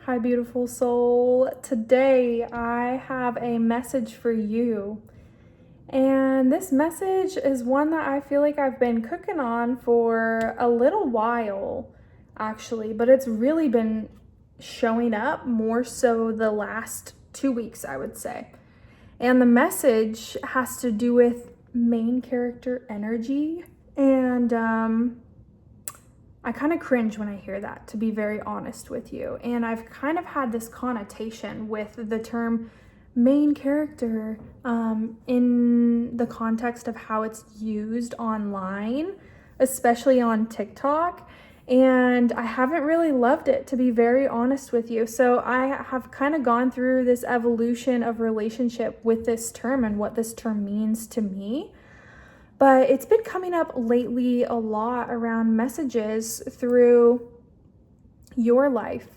Hi, beautiful soul. Today I have a message for you. And this message is one that I feel like I've been cooking on for a little while, actually, but it's really been showing up more so the last 2 weeks, I would say. And the message has to do with main character energy. And I kind of cringe when I hear that, to be very honest with you. And I've kind of had this connotation with the term main character in the context of how it's used online, especially on TikTok. And I haven't really loved it, to be very honest with you. So I have kind of gone through this evolution of relationship with this term and what this term means to me. But it's been coming up lately a lot around messages through your life,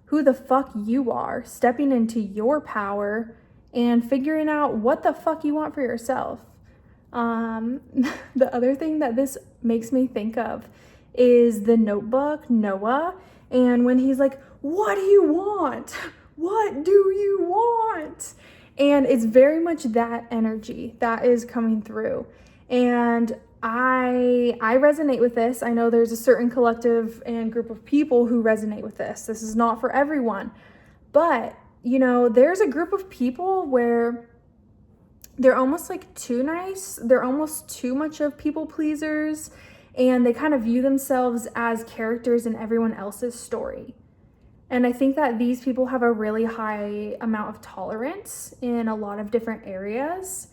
who the fuck you are, stepping into your power and figuring out what the fuck you want for yourself. The other thing that this makes me think of is The Notebook, Noah, and when he's like, "What do you want? What do you want?" And it's very much that energy that is coming through. And I resonate with this. I know there's a certain collective and group of people who resonate with this. This is not for everyone. But, there's a group of people where they're almost like too nice. They're almost too much of people pleasers, and they kind of view themselves as characters in everyone else's story. And I think that these people have a really high amount of tolerance in a lot of different areas,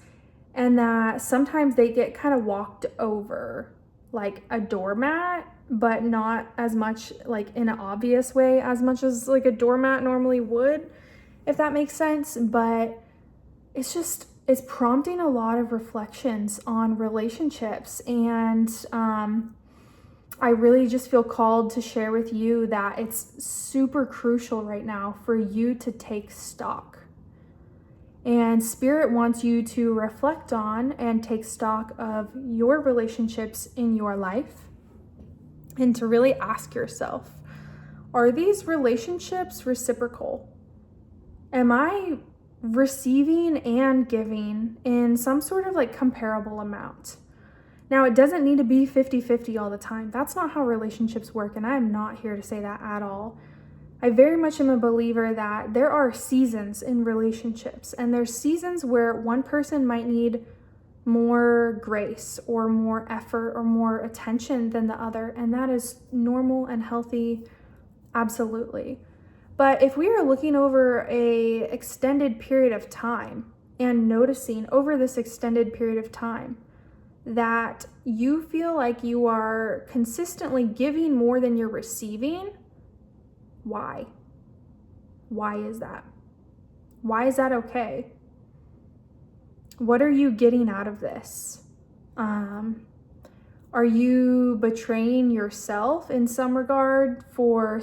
and that sometimes they get kind of walked over like a doormat, but not as much like in an obvious way as much as like a doormat normally would, if that makes sense. But it's prompting a lot of reflections on relationships, and I really just feel called to share with you that it's super crucial right now for you to take stock. And Spirit wants you to reflect on and take stock of your relationships in your life, and to really ask yourself, are these relationships reciprocal? Am I receiving and giving in some sort of like comparable amount? Now, it doesn't need to be 50-50 all the time. That's not how relationships work, and I'm not here to say that at all. I very much am a believer that there are seasons in relationships, and there's seasons where one person might need more grace or more effort or more attention than the other, and that is normal and healthy, absolutely. But if we are looking over a extended period of time and noticing over this extended period of time that you feel like you are consistently giving more than you're receiving, why? Why is that? Why is that okay? What are you getting out of this? Are you betraying yourself in some regard for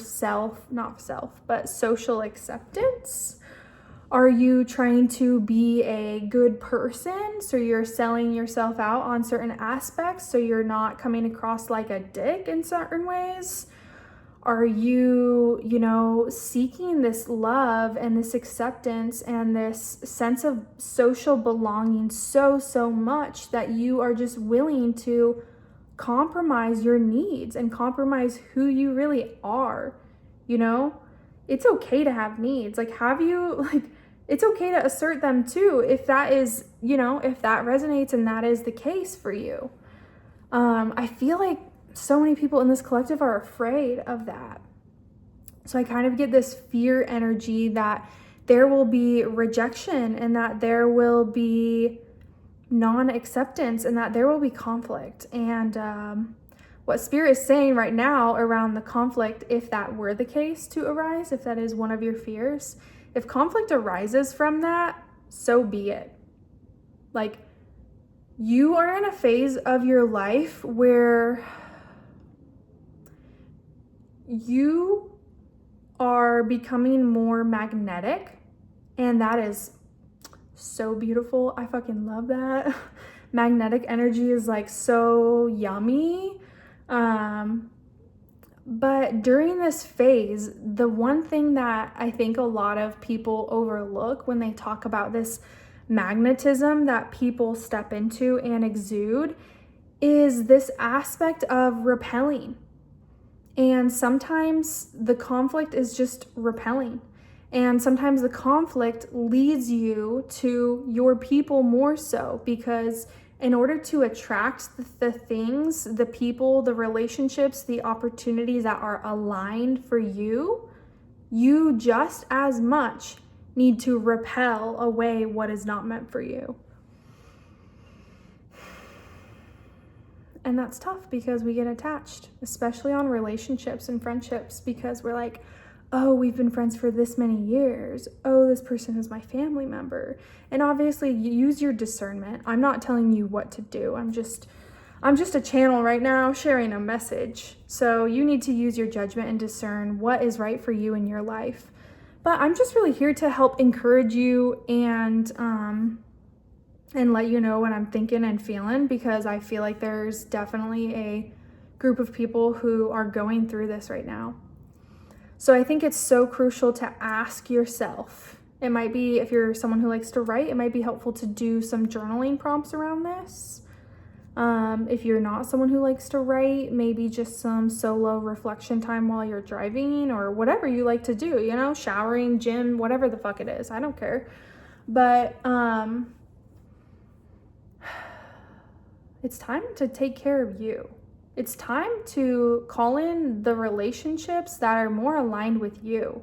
but social acceptance? Are you trying to be a good person, so you're selling yourself out on certain aspects so you're not coming across like a dick in certain ways? Are you, seeking this love and this acceptance and this sense of social belonging so much that you are just willing to compromise your needs and compromise who you really are? It's okay to have needs. It's okay to assert them too, if that is, if that resonates and that is the case for you. I feel like so many people in this collective are afraid of that. So I kind of get this fear energy that there will be rejection, and that there will be non-acceptance, and that there will be conflict. And what Spirit is saying right now around the conflict, if that were the case to arise, if that is one of your fears, if conflict arises from that, so be it. Like, you are in a phase of your life where you are becoming more magnetic, and that is so beautiful. I fucking love that. Magnetic energy is like so yummy. But during this phase, the one thing that I think a lot of people overlook when they talk about this magnetism that people step into and exude is this aspect of repelling. And sometimes the conflict is just repelling. And sometimes the conflict leads you to your people more so, because in order to attract the things, the people, the relationships, the opportunities that are aligned for you, you just as much need to repel away what is not meant for you. And that's tough because we get attached, especially on relationships and friendships, because we're like, oh, we've been friends for this many years. Oh, this person is my family member. And obviously, you use your discernment. I'm not telling you what to do. I'm just a channel right now sharing a message. So you need to use your judgment and discern what is right for you in your life. But I'm just really here to help encourage you and let you know what I'm thinking and feeling, because I feel like there's definitely a group of people who are going through this right now. So I think it's so crucial to ask yourself. It might be, if you're someone who likes to write, it might be helpful to do some journaling prompts around this. If you're not someone who likes to write, maybe just some solo reflection time while you're driving or whatever you like to do, you know, showering, gym, whatever the fuck it is. I don't care. But it's time to take care of you. It's time to call in the relationships that are more aligned with you.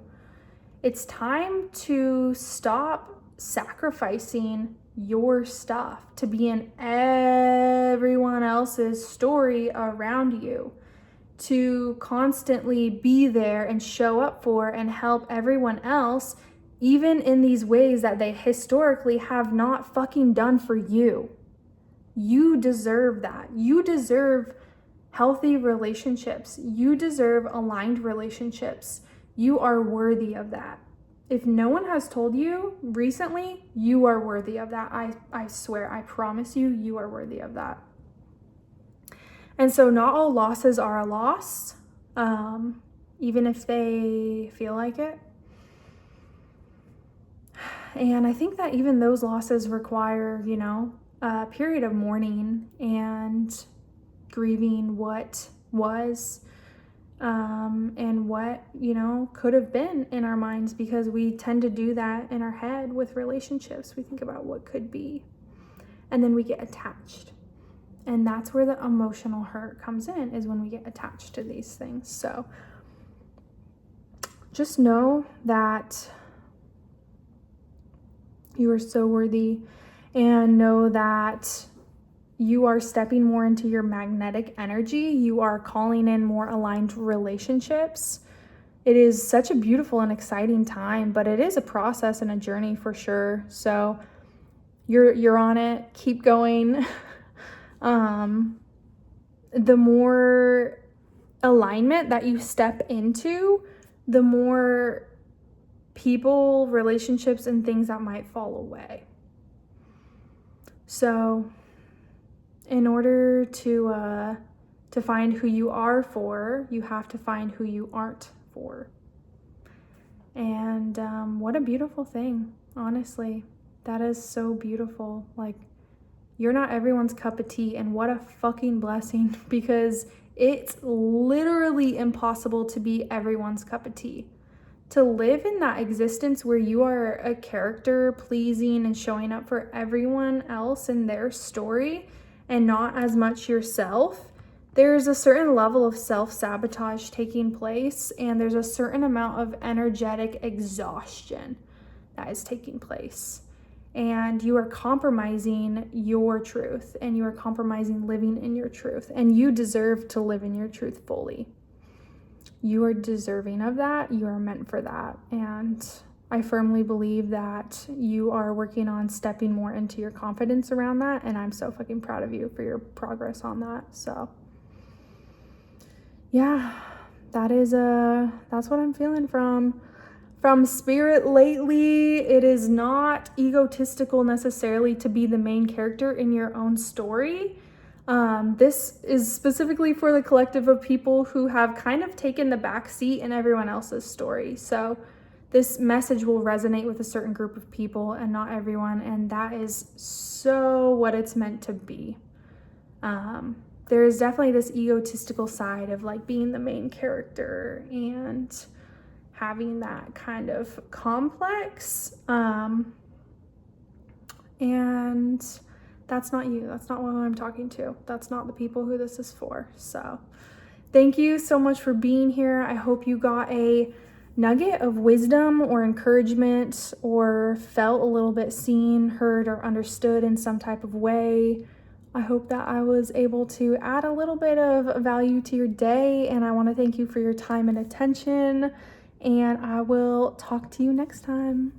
It's time to stop sacrificing your stuff to be in everyone else's story around you, to constantly be there and show up for and help everyone else, even in these ways that they historically have not fucking done for you. You deserve that. You deserve healthy relationships. You deserve aligned relationships. You are worthy of that. If no one has told you recently, you are worthy of that. I swear, I promise you, you are worthy of that. And so not all losses are a loss, even if they feel like it. And I think that even those losses require, you know, a period of mourning and grieving what was, and what, you know, could have been in our minds, because we tend to do that in our head with relationships. We think about what could be, and then we get attached. And that's where the emotional hurt comes in, is when we get attached to these things. So just know that you are so worthy, and know that you are stepping more into your magnetic energy. You are calling in more aligned relationships. It is such a beautiful and exciting time, but it is a process and a journey for sure. So you're on it. Keep going. The more alignment that you step into, the more people, relationships, and things that might fall away. So in order to find who you are for, you have to find who you aren't for. And what a beautiful thing, honestly. That is so beautiful. Like, you're not everyone's cup of tea, and what a fucking blessing, because it's literally impossible to be everyone's cup of tea. To live in that existence where you are a character pleasing and showing up for everyone else in their story and not as much yourself, there's a certain level of self-sabotage taking place, and there's a certain amount of energetic exhaustion that is taking place. And you are compromising your truth, and you are compromising living in your truth, and you deserve to live in your truth fully. You are deserving of that. You are meant for that. And I firmly believe that you are working on stepping more into your confidence around that. And I'm so fucking proud of you for your progress on that. So yeah, that's what I'm feeling from spirit lately. It is not egotistical necessarily to be the main character in your own story. This is specifically for the collective of people who have kind of taken the back seat in everyone else's story. So this message will resonate with a certain group of people and not everyone, and that is so what it's meant to be. There is definitely this egotistical side of like being the main character and having that kind of complex. And that's not you. That's not what I'm talking to. That's not the people who this is for. So thank you so much for being here. I hope you got a nugget of wisdom or encouragement or felt a little bit seen, heard, or understood in some type of way. I hope that I was able to add a little bit of value to your day, and I want to thank you for your time and attention, and I will talk to you next time.